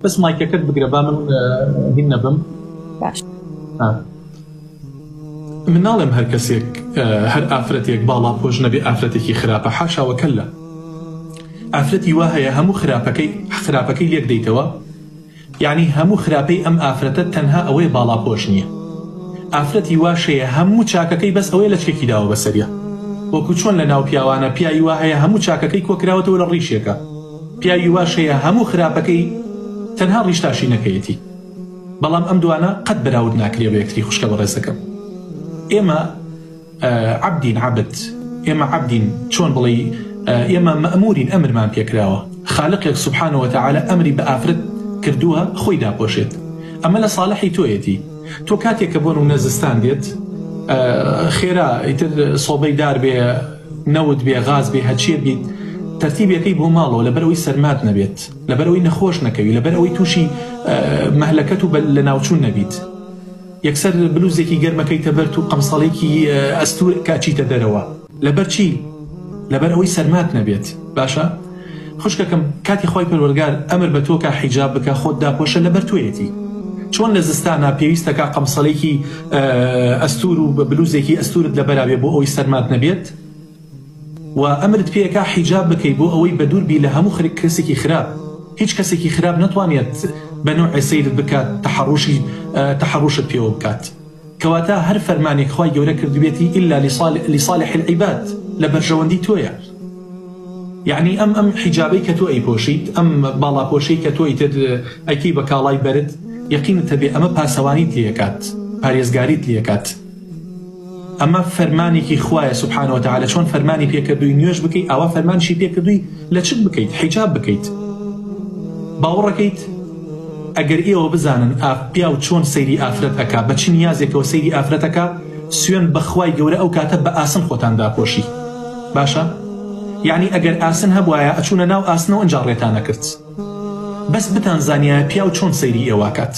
بس مایکەکەت بگرە با من هین نەبم. باش. من ناڵێم هەر کەسێک هەر ئافرەتێک باڵا پۆش نەبێ ئافرەتێکی خراپە، حاشاوە کەللا. ئافرەتی وا هەیە هەموو خراپەکەی لێک دەیتەوە، یعنی هەموو خراپەی ئەم ئافرەتە تەنها ئەوەی باڵا پۆش نییە. ئافرەتی واشەیە هەموو چاکەکەی بەس ئەوەی لە چکێکی داوە بەسەریە، وەکو چۆن لە ناو پیاوانە پیاوی وا هەیە هەموو چاکەکەی کۆکراوەتەوە لە ڕیشێکە، پیاوی واشەیە هەموو خراپەکەی تەنها ڕیشتاشی نەکەیەتی. بەڵام ئەم دوانە قەت بەراورد ناکرێ بە یەکتری خوشکە بەڕێزەکەم. ئێمە عەبدین عەبد، ئێمە عەبدین چۆن بڵێ ئێمە مەئمورین، ئەمرمان پێکراوە. خالقێک سوبحانەوە وتەعالە ئەمری بە ئافرەت کردووە خۆی داپۆشێت. ئەمە لە ساڵحی تۆیەتی. تۆ کاتێک کە بۆن و نەزستان دێت خێرا ئیتر سۆبەی دار بێ، نەوت بێ، غاز بێ، هەچیە بیت، تەرتیبەکەی بۆ ماڵەوە لەبەرەوەی سەرمات نەبێت، لەبەرەوەی نەخۆش نەکەوی، لەبەرەوەی تووشی مەهلەکەت و لە ناوچوون نەبیت، یەکسەر بلوزێکی گەرمەکەیتە بەرت و قەمسەڵێکی ئەستور کاچیتە دەرەوە. لەبەر چی؟ لەبەر ئەوەی سەرمات نەبێت. باشە؟ خوشکەکەم کاتی خۆی پەروەردگار ئەمر بە تۆ کە حیجاب بکە، خۆت داپۆشە، لەبەر تۆیەتی. چۆن لە زستانە پێویستەکە قەمسەڵێکی ئەستور و بلوزێکی ئەستورت لەبەرابێ بۆ ئەوەی سەرمات نەبێت، و ئەمرت پێیەکە حیجاب بکەی بۆ ئەوەی بەدوور بی لە هەموو کەسێکی خراپ. هیچ کەسێکی خراپ نەتوانێت بە نوعی سەیرت بکات، تەحەڕوشت پێوە بکات. کەواتە هەر فەرمانێک خوای گەورە کردوێتی ئیلا لصالح العیباد، لە بەرژەوەندی تۆیە. یعنی ئەم حیجابەی کە تۆ ئەیپۆشیت، ئەم باڵاپۆشەی کە تۆ ئیتر ئەیکەی بە کاڵای بەرت، یەقینت هەبێ ئەمە پاسەوانیت لێکات، پارێزگاریت لێکات. ئەمە فەرمانێکی خوایە سوبحانەوە وتەعالە. چۆن فەرمانی پێکردووی نوێژ بکەیت، ئاوا فەرمانشی پێکردووی لە چ بکەیت، حیجاب بکەیت. باوەڕەکەیت ئەگەر ئێوە بزانن پیا و چۆن سەیری ئافرەت ئەکا، بە چ نیازێکەوە سەیری ئافرەتەکە، سوێن بەخوای گەورە ئەو کاتە بە ئاسن خۆتان داپۆشی. باشە؟ یعنی ئەگەر ئاسن هەبوایە ئەچوونە ناو ئاسنەوە ئەنجا ڕێتان نەکرد. بەس بتان زانیایە پیا و چۆن سەیری ئێواکات.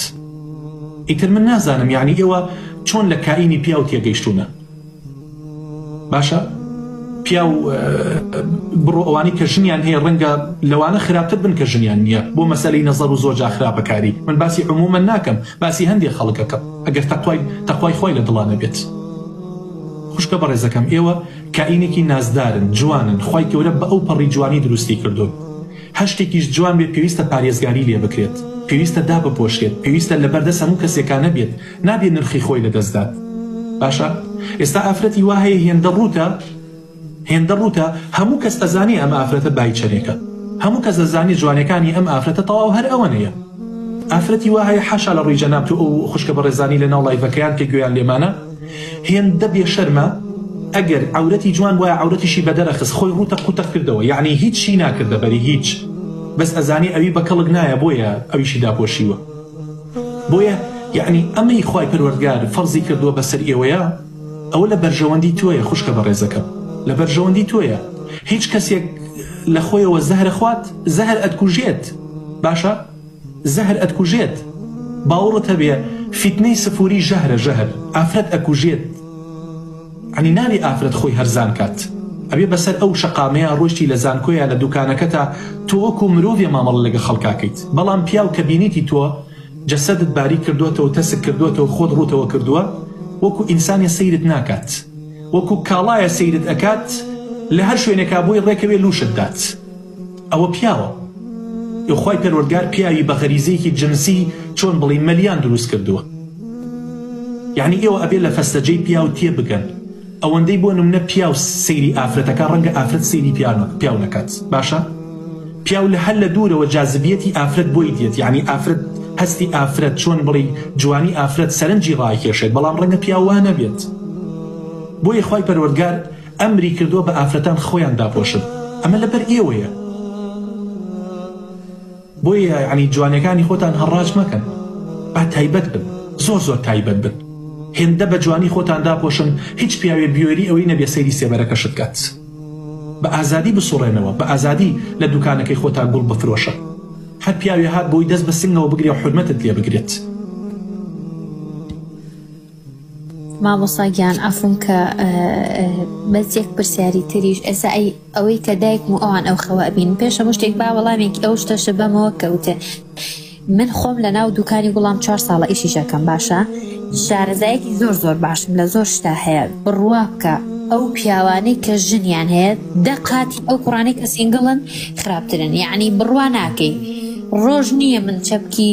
ئیتر من نازانم یعنی ئێوە چۆن لە کائینی پیا و تێگەیشتونە. باشە؟ پیا و بڕۆ ئەوانی کە ژنیان هەیە ڕەنگە لەوانە خراپتر بن کە ژنیان نییە، بۆ مەسەلەی نەزەر و زۆر جا خراپەکاری. من باسی عموماً ناکەم، باسی هەندێک خەڵکەکەم، ئەگەر تەقوای خۆی لە دڵانە بێت. خوشکە بەڕێزەکەم، ئێوە کائینێکی نازدارن، جوانن، خوای گەورە بە ئەو پەڕی جوانی دروستی کردوون. هەر شتێکیش جوان بێت پێویستە پارێزگاری لێ بکرێت، پێویستە دابپۆشێت، پێویستە لەبەردەست هەموو کەسێکانە بێت، نابێت نرخی خۆی لەدەستدات. باشە؟ ئێستا ئافرەتی وا هەیە هێندە ڕوتە هەموو کەس ئەزانی ئەم ئافرەتە بای چەرێکە، هەموو کەس ئەزانی جوانەکانی ئەم ئافرەتە تەواو هەر ئەوەنەیە. ئافرەتی وا هەیە حاشا لە ڕووی جەناب تو ئەو خوشکە بەڕێزانی لە ناو لایڤەکەیان کە گوێیان لێمانە، هێندە بێشەرمە ئەگەر عورەتی جوان وایە عورەتیشی بەدەرەخست، خۆی ڕوتە قوتە کردەوە، یعنی هیچ شی ناکردە بەری هیچ، بەس ئەزانی ئەوی بە کەڵک نایە، بۆیە ئەویشی داپۆشیوە. بۆیە یعنی ئەمەی خوای پەروەردگار فەرزی کردووە بەسەر ئێوەیە، ئەوە لە بەرژەوەندی تۆیە خوشکە بەڕێزەکەم، لە بەرژەوەندی تۆیە. هیچ کەسێک لە خۆیەوە زەهر خوات، زەهر ئەتکوژێت. باشە؟ زەهر ئەتکوژێت. باوەڕت هەبێ فیتنەی سفوری ژەهرە، ژەهر ئافرەت ئەکوژێت. عنی ناوی ئافرەت خۆی هەرزان کات، ئەبێ بەسەر ئەو شەقامەیە ڕۆشتی لە زانکۆیە لە دوکانەکەتە تۆ وەکو مرۆڤێ مامەڵ لەگە خەڵکاکەیت. بەڵام پیا و کە بینیتی تۆ جەسەدت باری کردووەتەوە، تەسک کردووەتەوە، خۆت ڕوتەوە کردووە، وەکو ئینسانێ سەیرت ناکات، وەکو کاڵایە سەیرت ئەکات، لە هەر شوێنێکا بۆی ڕێکەوێ لوشت دات. ئەوە پیاوە. خوای پەروەردگار پیاوی بە غەریزەیەکی جنسی چۆن بڵێ مەلیان دروست کردووە. یعنی ئێوە ئەبێ لە فەستەجەی پیا و تێ بگەن. ئەوەندەی بۆ نمونە پیا و سەیری ئافرەتەکە ڕەنگە ئافرەت سەیری پیاو نەکات. باشە؟ پیاو لە هەر لە دوورەوە جاذبیەتی ئافرەت بۆی دێت، یعنی ئافرەت هەستی ئافرەت چۆن بڵێ جوانی ئافرەت سەرنجی ڕاکێشێت، بەڵام ڕەنگە پیاو وا نەبێت. بۆیە خوای پەروەردگار ئەمری کردووە بە ئافرەتان خۆیان داپۆشن. ئەمە لەبەر ئێوەیە. بۆیە یعنی جوانەکانی خۆتان هەڕاج مەکەن، با تایبەت بن، زۆر زۆر تایبەت بن. هێندە بە جوانی خۆتان داپۆشن، هیچ پیاوێ بیۆری ئەوەی نەبێ سەیری سێبەرەکەشت کات. بە ئازادی بسوڕێنەوە، بە ئازادی لە دوکانەکەی خۆتان گوڵ بفرۆشە. هەر پیاوێ هات بۆی دەست بە سنگەوە بگرێ و حورمەتت لێ بگرێت. مامۆستا گیان ئەفون کە بەس یەک پرسیاری تریش ئێستا ئەوەی کە دایک و ئەوان ئەو خەوە ئەبین پێش هەموو شتێک با وەڵامێکی ئەو شتەشە بەمەوە کەوتە من خۆم لە ناو دوکانی گوڵام 4 ساڵە ئیشیشەکەم باشە شارەزایەکی زۆر باشم لە زۆر شتا هەیە بڕوا بکە ئەو پیاوانەی کە ژنیان هەیە دەقاتی ئەو کوڕانەی کە سینگڵن خراپترن یعنی بڕوا ناکەی ڕۆژ نییە من چەپکی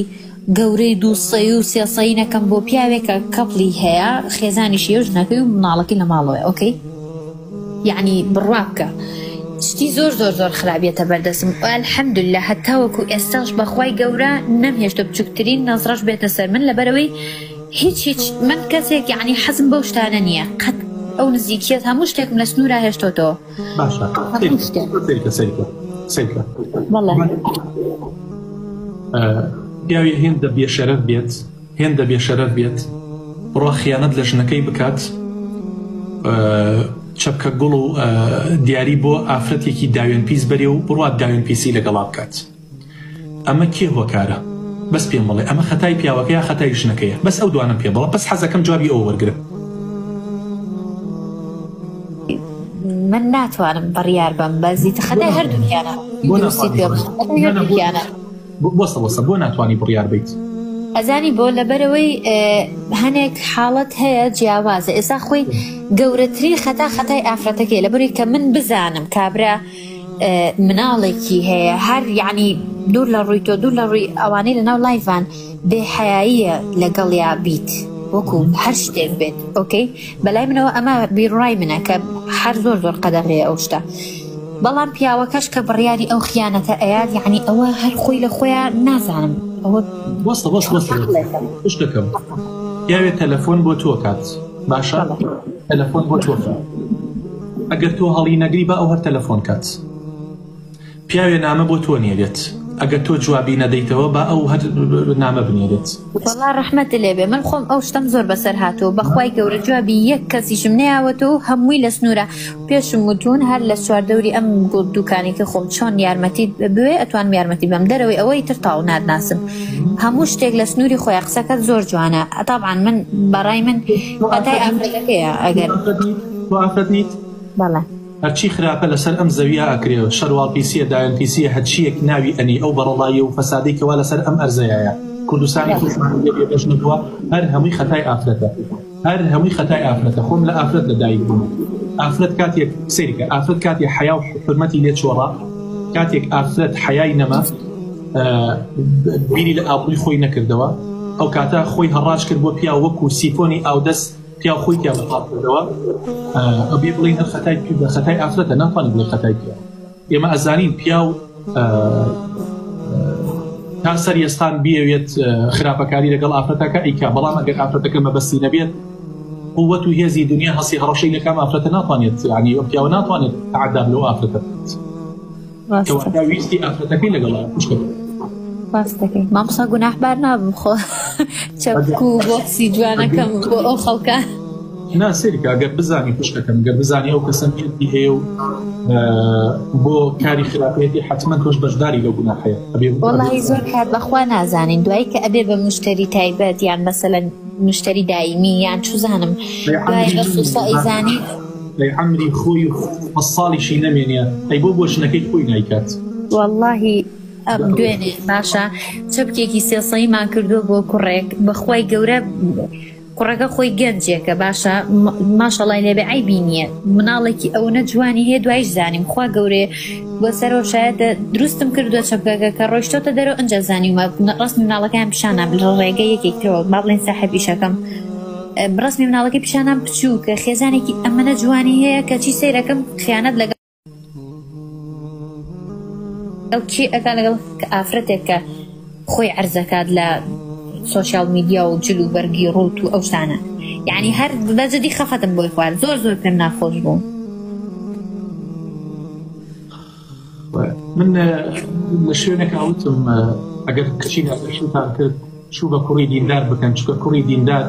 گەورەی 2 سەی و 3 سەی نەکەم بۆ پیاوێکە کەپڵی هەیە خێزانیشی ئەو ژنەکەی و مناڵەکەی لە ماڵەوەی ئۆکەی یعنی بڕوا بکە شتی زۆر خراپێتە بەردەستم ئەلحەمدوللا هەتا وەکو ئێستاش بەخوای گەورە نەمهێشتە بچووکترین نەزڕەش بێتە سەر من لەبەرەوەی هیچ من کەسێک یعنی حەزم بەو شتانە نییە قەت ئەو نزیکیت هەموو شتێکم لە سنوورە هێشتۆتەوە باشە سیرکە پیاوی هێندە بێشەرەف بێت بڕۆ خیانەت لە ژنەکەی بکات چەپکە گوڵ و دیاری بۆ ئافرەتێکی داوێن پیس بەرێ و بڕات داوێن پیسی لەگەڵا بکات ئەمە کێ هۆکارە بەس پێم بڵێ ئەمە خەتای پیاوەکەیە خەتای ژنەکەیە بەس ئەو دوانم پێ بڵە بەس حەزەکەم جوابی ئەوە وەرگرم من ناتوانم بڕیار بم بەزیت خەتای هەردووکیانە بۆ ناتوانی بڕیار بیت ئەزانی بۆ لەبەرەوەی هەنێک حاڵەت هەیە جیاوازە ئێستا خۆی گەورەترین خەتای ئافرەتەکەی لەبەرەوەی کە من بزانم کابرا مناڵێکی هەیە هەر یعنی دوور لە ڕووی تۆ دوور لە ڕووی ئەوانەی لە ناو لایڤان بێحەیاییە لەگەڵیا بیت وەکو هەر شتێک بێت ئۆکەی بەلای منەوە ئەمە بیڕای منە کە هەر زۆر قەدەغەیە ئەو شتە بەڵام پیاوەکەش کە بڕیاری ئەو خیانەتە ئەیاد یعنی ئەوە هەر خۆی لە خۆیان نازانم ئەوە شتەکەم یاوێت تەلەفۆن بۆ تۆ کات باشە تەلەفۆن بۆ تۆ ئەگەر تۆ هەڵی نەگری بە ئەو هەر تەلەفۆن کات پیاوێ نامە بۆ تۆ نێرێت ئەگەر تۆ جوابی نەدەیتەوە بە ئەو هەر نامە بنێرێت وەڵا ڕەحمەت لێبێ من خۆم ئەو شتم زۆر بەسەر هاتووە بەخوای گەورە جوابی یەک کەسیشم نەیاوەتەوە هەمووی لە سنوورە پێشم وتون هەر لە چواردەوری ئەم دوکانێکی خۆم چۆن یارمەتی بوێ ئەتوانم یارمەتی بەم دەرەوەی ئەوەی تر تاو نادناسم هەموو شتێک لە سنووری خۆی قسەکەت زۆر جوانە طبعاً من بەڕای من هەتای ئافرەتەکەیە ئەگەر تۆ ئافرەت نیت بەڵێ هەرچی خراپە لەسەر ئەم زەویە ئەکرێەوە شەروال پیسیە دایان پیسیە هەرچیەک ناوی ئەنی ئەو بەڕەڵایە و فەسادێکەوە لەسەر ئەم ئەرزەیە کوردستانی خۆشمانێش نبووە هەر هەمووی خەتای ئافرەتە خۆم لە ئافرەت لەدایک بووم ئافرەت کاتێک سەیرکە ئافرەت کاتێک حیا و حرمەتی لێ چۆڕا کاتێک ئافرەت حیای نەما بیری لە ئابڕووی خۆی نەکردەوە ئەو کاتە خۆی هەڕاش کرد بۆ پیا وەکو سیفۆنی ئاودەست پیا خۆی پیا بەقاپکردەوە ئەبێ بڵین هەر خەتای ئافرەتە ناتوانین بڵێ خەتای پیا ئێمە ئەزانین پیا و تا سەر ئێستان بیەوێت خراپەکاری لەگەڵ ئافرەتەکە ئەیکا بەڵام ئەگەر ئافرەتەکە مەبەستی نەبێت قووەت و هێزی دنیا هەستی هەڕەشەی لە کام ئافرەتە ناتوانێت یعنی ئەو پیاوە ناتوانێت تعدام لەو ئافرەتە کەواتە ویستی ئافرەتەکەی لەگەڵ پشتەکە ڕاستەکەی مامۆستا گوناحبار نابم خۆ چەپک و بۆکسی جوانەکەم بۆ ئەو خەڵکە ناسیرکە ئەگەر بزانی پشتەکەم گەر بزانی ئەو کەسەمیەتی هەیە و بۆ کاری خراپەتی حتمما تۆش بەشداری لەو گوناحەیە وەڵاهی زۆر کات بەخوا نازانین دوایی کە ئەبێ بە مشتری تایبەت یان مەسەلەن مشتری دایمی یان چوزانم دوای بەسوسە ئەیزانی عەمری خۆی و ساڵیشی نەمێنێ ئەی بۆ ژنەکەی خۆی نایکات وەڵاهی دوێنێ باشە چەپکێکی 3 سەیمان کردووە بۆ کوڕێک بەخوای گەورە کوڕەکە خۆی گەنجێکە باشە ماشەڵای لێبێ عیبی نییە مناڵێکی ئەوەنە جوانی هەیە دوایش زانیم خوا گەورێ بۆ سەرەوە شایەتە دروستم کردووە چەپکەکە کە ڕۆیشتۆتە دەرەوە ئەنجا زانیمە ڕستمی مناڵەکەیان پیشانە ڕێگە یەکێکترەوە با بڵێن ساحەبیشەکەم ڕستمی مناڵەکەی پیشانان بچوو کە خێزانێکی ئەمەنە جوانی هەیە کە چی سەیرەکەم خیانەت لەگەڵ ئەو چی ئەکا لەگەڵ ئافرەتێک کە خۆی عەرزەکات لە سوشیال میدیا و جلو بەرگی ڕوت و ئەو شتانە یعنی هەر بەجددی خەفەتم بۆی خوارد زۆر پێم ناخۆش بوو من لە شوێنێک ئاوتم ئەگەر کچی شوتان کرد چوو بە کوڕی دیندار بکەن چکە کوڕی دیندار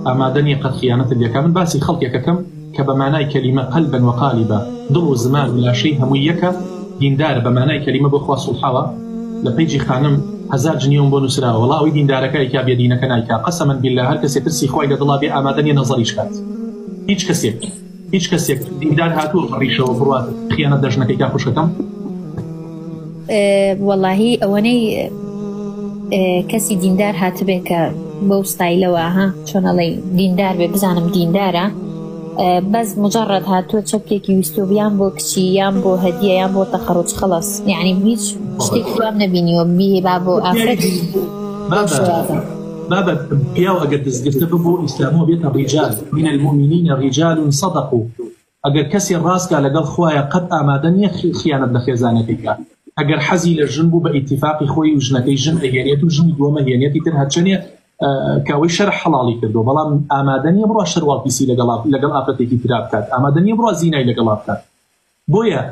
ئامادە نیە قەت خیانەت لێکا من باسی خەڵکێکەکەم کە بە مانای کەلیمە قەلبەن وەقالیبە دڵ و زمان و لاشەی هەمووی یەکە دیندارە بە مانای کەلیمە بۆ خوا سوڵحاوە لە پەیجی خانم 1000 جنیۆم بۆ نووسراوە وەڵا ئەوی دیندارەکە ئەیکا بێ دینەکە نایکا قەسەمەن بیللا هەر کەسێک ترسی خوای لە دڵا بێ ئامادە نیە نەزەریش کات هیچ کەسێک دیندار هاتووە ڕیشەوە بڕوات خیانەت دەژنەکەی کا خوشەکەم وەڵاهی ئەوەنەی کەسی دیندار هاتبێ کە بەو ستایلەوە چۆنەڵێ دیندار بێ بزانم دیندارە بەس مجرد هاتووە چەپکێکی ویستۆبیان بۆ کچی یان بۆ هەدیە یان بۆ تەخەڕوج خەڵەس یعنی هیچ شتێکی دوام نەبینیوە بێ با بۆ ئافرەتی بابا پیاو ئەگەر دەستگرتە ببوو ئیسلامۆ بێتە ڕیجال من المؤمنین ڕیجال صدقوا ئەگەر کەسی ڕاستکە لەگەڵ خوایە قەت ئامادە نییە خیانەت لە خێزانێتی بکات ئەگەر حەزی لە ژن بوو بە ئیتیفاقی خۆی و ژنەکەی ژن ئەهێنێت و ژنی دووەمە هێنێتی تر هەرچەنێ کەوەی شەرع حەڵاڵی کردو بەڵام ئامادە نییە بڕوا شەرواڵپیسی لەگەڵ ئافرەتێکی ترا بکات ئامادە نییە بڕوا زینای لەگەڵا بکات بۆیە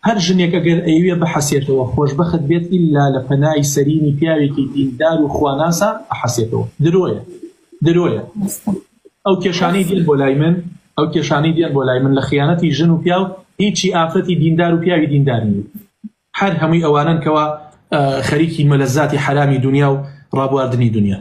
هەر ژنێک ئەگەر ئەوێ بەحەسێتەوە خۆشبەخت بێت ئیلا لە پەنای سەرینی پیاوێکی دیندار و خواناسە ئەحەسێتەوە درۆیە ئەو کێشانەی دێن بۆ لای من لە خیانەتی ژن و پیاو هیچی ئافرەتی دیندار و پیاوی دیندار نیە هەر هەمووی ئەوانن کەوا خەریکی مەلەزاتی حرامی دنیا و ڕابواردنی دنیا